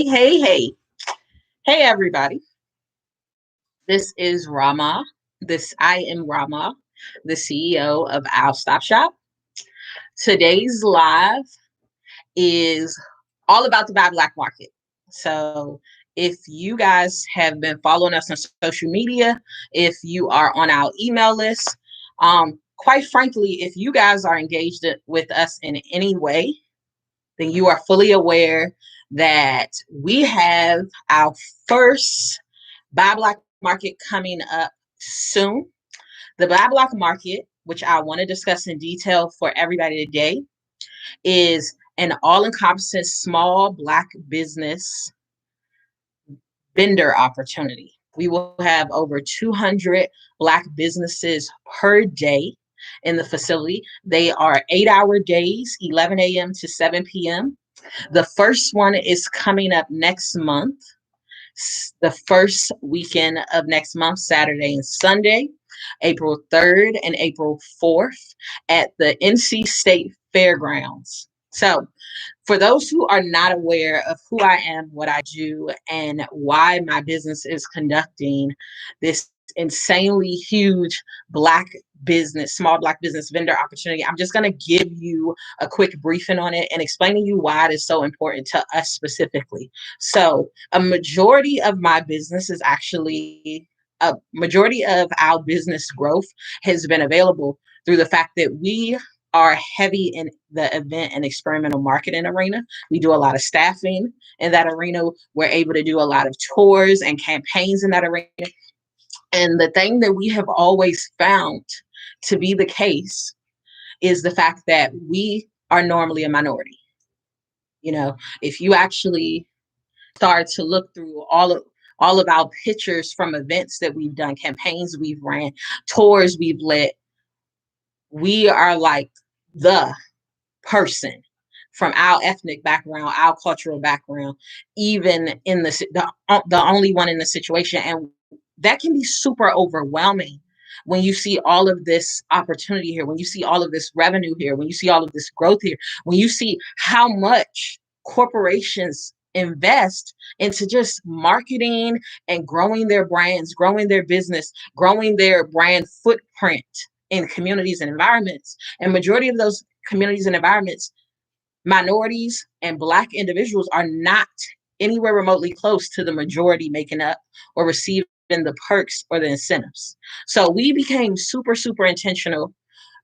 Hey. Hey, everybody. This is Rama. I am Rama, the CEO of Our Stop Shop. Today's live is all about the buy black market. So, if you guys have been following us on social media, if you are on our email list, quite frankly, if you guys are engaged with us in any way, then you are fully aware that we have our first buy black market coming up soon. The buy black market, which I want to discuss in detail for everybody today, is an all-encompassing small black business vendor opportunity. We will have over 200 black businesses per day in the facility. They are 8-hour days, 11 a.m. to 7 p.m. The first one is coming up next month, the first weekend of next month, Saturday and Sunday, April 3rd and April 4th at the NC State Fairgrounds. So, for those who are not aware of who I am, what I do, and why my business is conducting this insanely huge small black business vendor opportunity, I'm just going to give you a quick briefing on it and explaining you why it is so important to us specifically. So, a majority of my business is actually a majority of our business growth has been available through the fact that we are heavy in the event and experimental marketing arena. We do a lot of staffing in that arena. We're able to do a lot of tours and campaigns in that arena. And the thing that we have always found to be the case is the fact that we are normally a minority. You know, if you actually start to look through all of our pictures from events that we've done, campaigns we've ran, tours we've led, we are like the person from our ethnic background, our cultural background, even in the only one in the situation. And that can be super overwhelming when you see all of this opportunity here, when you see all of this revenue here, when you see all of this growth here, when you see how much corporations invest into just marketing and growing their brands, growing their business, growing their brand footprint in communities and environments. And majority of those communities and environments, minorities and Black individuals are not anywhere remotely close to the majority making up or receiving the perks or the incentives. So we became super intentional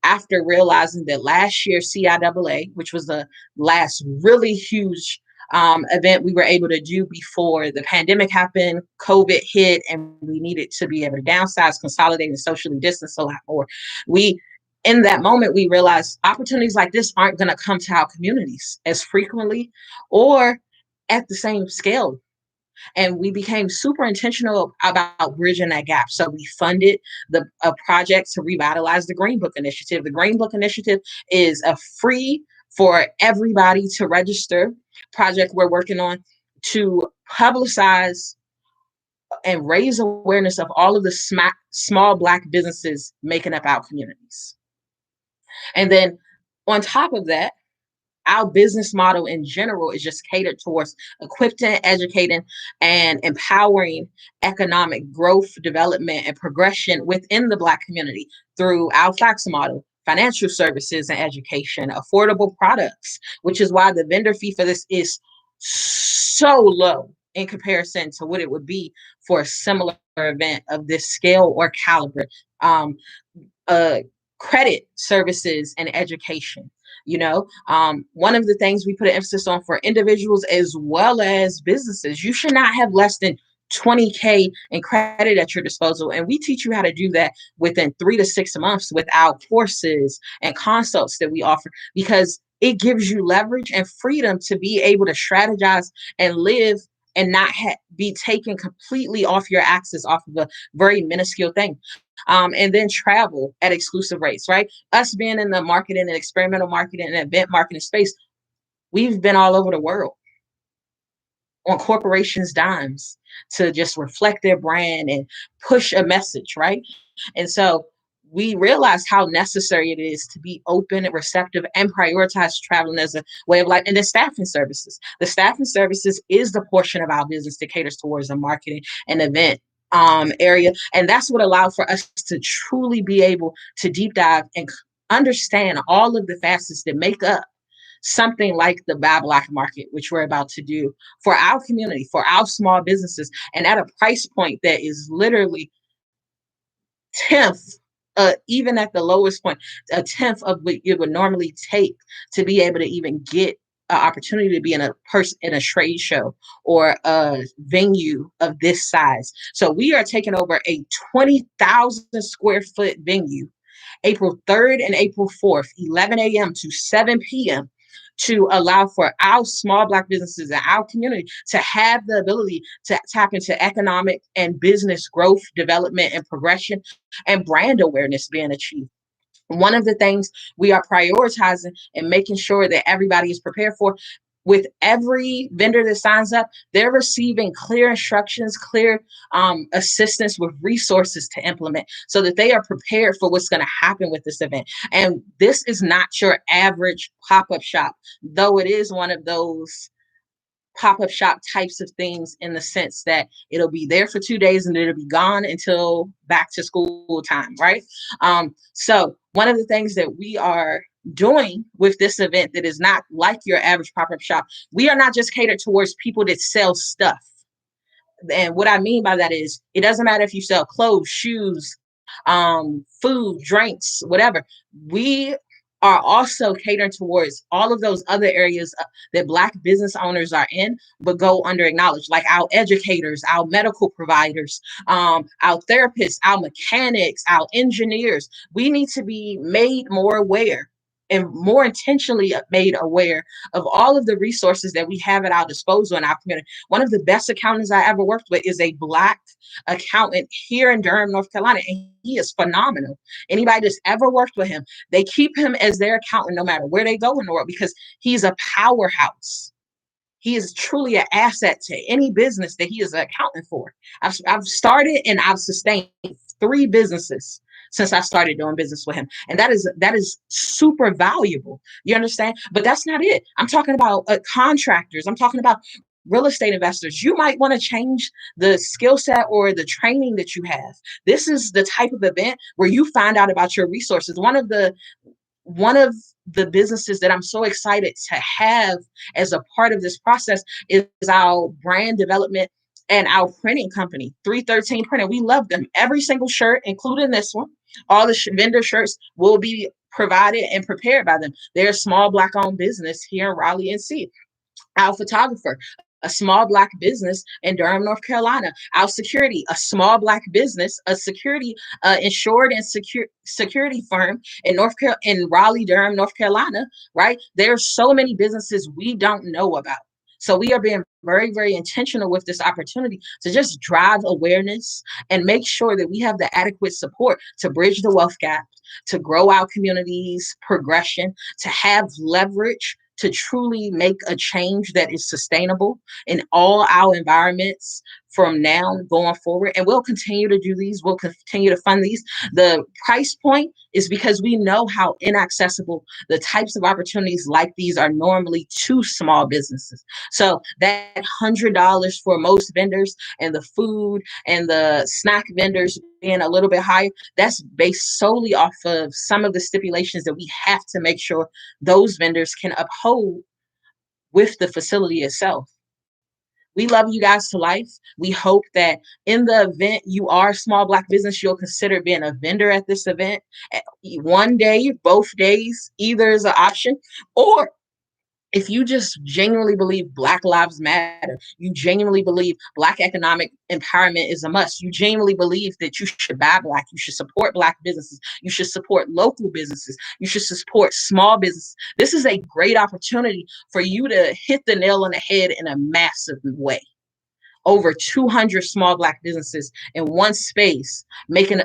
after realizing that last year CIAA, which was the last really huge event we were able to do before the pandemic happened, COVID hit, and we needed to be able to downsize, consolidate, and socially distance a lot more. We in that moment, we realized opportunities like this aren't going to come to our communities as frequently or at the same scale. And we became super intentional about bridging that gap. So we funded a project to revitalize the Green Book Initiative. The Green Book Initiative is a free for everybody to register project we're working on to publicize and raise awareness of all of the small Black businesses making up our communities. And then on top of that, our business model in general is just catered towards equipping, educating, and empowering economic growth, development, and progression within the Black community through our FACS model, financial services and education, affordable products, which is why the vendor fee for this is so low in comparison to what it would be for a similar event of this scale or caliber. Um, Credit services and education. One of the things we put an emphasis on for individuals as well as businesses, you should not have less than 20K in credit at your disposal. And we teach you how to do that within 3 to 6 months with our courses and consults that we offer, because it gives you leverage and freedom to be able to strategize and live and not be taken completely off your axis, off of a very minuscule thing. And then travel at exclusive rates, right? Us being in the marketing and experimental marketing and event marketing space, we've been all over the world on corporations' dimes to just reflect their brand and push a message, right? And so we realized how necessary it is to be open and receptive and prioritize traveling as a way of life. And the staffing services. The staffing services is the portion of our business that caters towards the marketing and event area. And that's what allowed for us to truly be able to deep dive and understand all of the facets that make up something like the blablock market, which we're about to do for our community, for our small businesses, and at a price point that is literally tenth, even at the lowest point, a tenth of what it would normally take to be able to even get an opportunity to be in a trade show or a venue of this size. So we are taking over a 20,000 square foot venue April 3rd and April 4th, 11 a.m. to 7 p.m., to allow for our small Black businesses and our community to have the ability to tap into economic and business growth, development, and progression, and brand awareness being achieved. One of the things we are prioritizing and making sure that everybody is prepared for, with every vendor that signs up, they're receiving clear instructions, clear assistance with resources to implement so that they are prepared for what's going to happen with this event. And this is not your average pop-up shop, though it is one of those pop-up shop types of things, in the sense that it'll be there for 2 days and it'll be gone until back to school time, right? So one of the things that we are doing with this event that is not like your average pop-up shop, we are not just catered towards people that sell stuff. And what I mean by that is, it doesn't matter if you sell clothes, shoes, food, drinks, whatever. We are also catering towards all of those other areas that Black business owners are in, but go under acknowledged, like our educators, our medical providers, our therapists, our mechanics, our engineers. We need to be made more aware and more intentionally made aware of all of the resources that we have at our disposal in our community. One of the best accountants I ever worked with is a Black accountant here in Durham, North Carolina, and he is phenomenal. Anybody that's ever worked with him, they keep him as their accountant no matter where they go in the world, because he's a powerhouse. He is truly an asset to any business that he is an accountant for. I've started and I've sustained 3 businesses since I started doing business with him. And that is super valuable. You understand? But that's not it. I'm talking about contractors. I'm talking about real estate investors. You might want to change the skill set or the training that you have. This is the type of event where you find out about your resources. One of the businesses that I'm so excited to have as a part of this process is our brand development and our printing company, 313 Printing. We love them. Every single shirt, including this one, all the vendor shirts will be provided and prepared by them. They're a small Black owned business here in Raleigh, NC. Our photographer, a small Black business in Durham, North Carolina. Our security, a small Black business, a security insured and security firm in Raleigh, Durham, North Carolina. Right? There's so many businesses we don't know about. So we are being very, very intentional with this opportunity to just drive awareness and make sure that we have the adequate support to bridge the wealth gap, to grow our communities' progression, to have leverage to truly make a change that is sustainable in all our environments from now going forward. And we'll continue to do these. We'll continue to fund these. The price point is because we know how inaccessible the types of opportunities like these are normally to small businesses. So that $100 for most vendors, and the food and the snack vendors being a little bit higher, that's based solely off of some of the stipulations that we have to make sure those vendors can uphold with the facility itself. We love you guys to life. We hope that in the event you are a small Black business, you'll consider being a vendor at this event. One day, both days, either is an option. Or if you just genuinely believe Black lives matter, you genuinely believe Black economic empowerment is a must, you genuinely believe that you should buy Black, you should support Black businesses, you should support local businesses, you should support small businesses, this is a great opportunity for you to hit the nail on the head in a massive way. Over 200 small Black businesses in one space,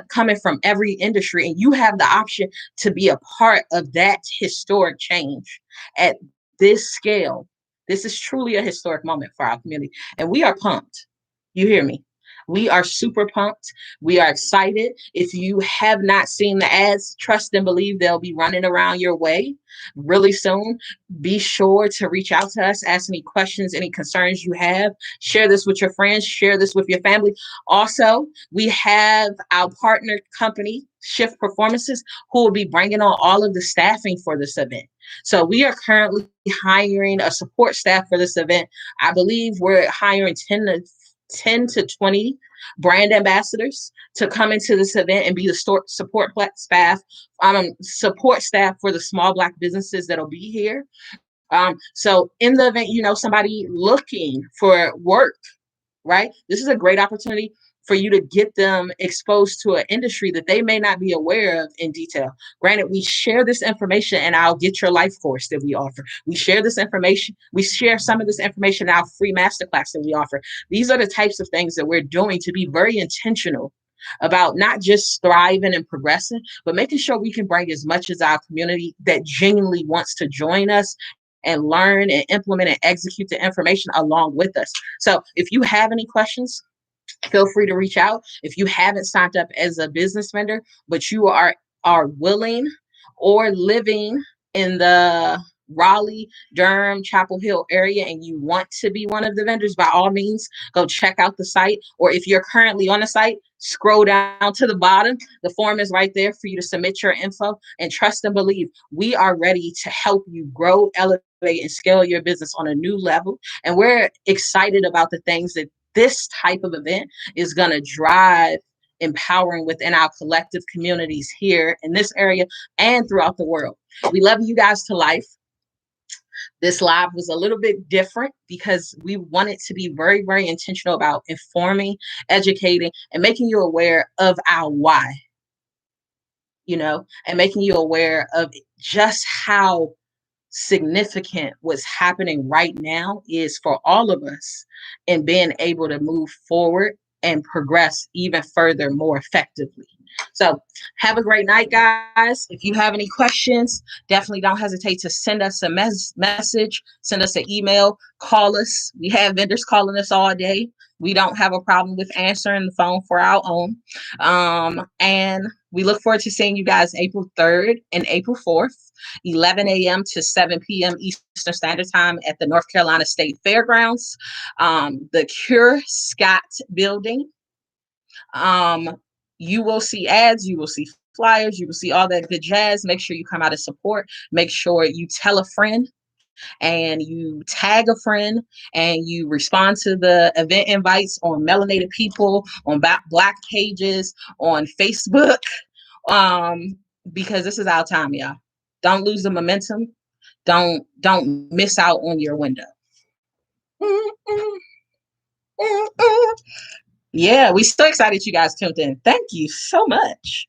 coming from every industry, and you have the option to be a part of that historic change at this scale. This is truly a historic moment for our community, and we are pumped. You hear me? We are super pumped. We are excited. If you have not seen the ads, trust and believe they'll be running around your way really soon. Be sure to reach out to us, ask any questions, any concerns you have. Share this with your friends, share this with your family. Also, we have our partner company, Shift Performances, who will be bringing on all of the staffing for this event. So we are currently hiring a support staff for this event. I believe we're hiring 10 to 20 brand ambassadors to come into this event and be the support staff for the small Black businesses that'll be here. So in the event, somebody looking for work, right? This is a great opportunity for you to get them exposed to an industry that they may not be aware of in detail. Granted, we share this information in our Get Your Life course that we offer. We share this information. We share some of this information in our free masterclass that we offer. These are the types of things that we're doing to be very intentional about not just thriving and progressing, but making sure we can bring as much as our community that genuinely wants to join us and learn and implement and execute the information along with us. So if you have any questions, feel free to reach out. If you haven't signed up as a business vendor, but you are willing or living in the Raleigh, Durham, Chapel Hill area and you want to be one of the vendors, by all means, go check out the site. Or if you're currently on the site, scroll down to the bottom. The form is right there for you to submit your info. And trust and believe, we are ready to help you grow, elevate, and scale your business on a new level. And we're excited about the things that this type of event is going to drive empowering within our collective communities here in this area and throughout the world. We love you guys to life. This live was a little bit different because we wanted to be very, very intentional about informing, educating, and making you aware of our why, and making you aware of just how significant what's happening right now is for all of us in being able to move forward and progress even further more effectively. So have a great night, guys. If you have any questions, definitely don't hesitate to send us a message, send us an email, call us. We have vendors calling us all day. We don't have a problem with answering the phone for our own. And we look forward to seeing you guys April 3rd and April 4th, 11 a.m. to 7 p.m. Eastern Standard Time at the North Carolina State Fairgrounds, the Cure Scott Building. You will see ads, you will see flyers, you will see all that good jazz. Make sure you come out and support. Make sure you tell a friend and you tag a friend and you respond to the event invites on Melanated People, on Black pages, on Facebook, because this is our time, y'all. Don't lose the momentum. Don't miss out on your window. Yeah, we so excited you guys tuned in. Thank you so much.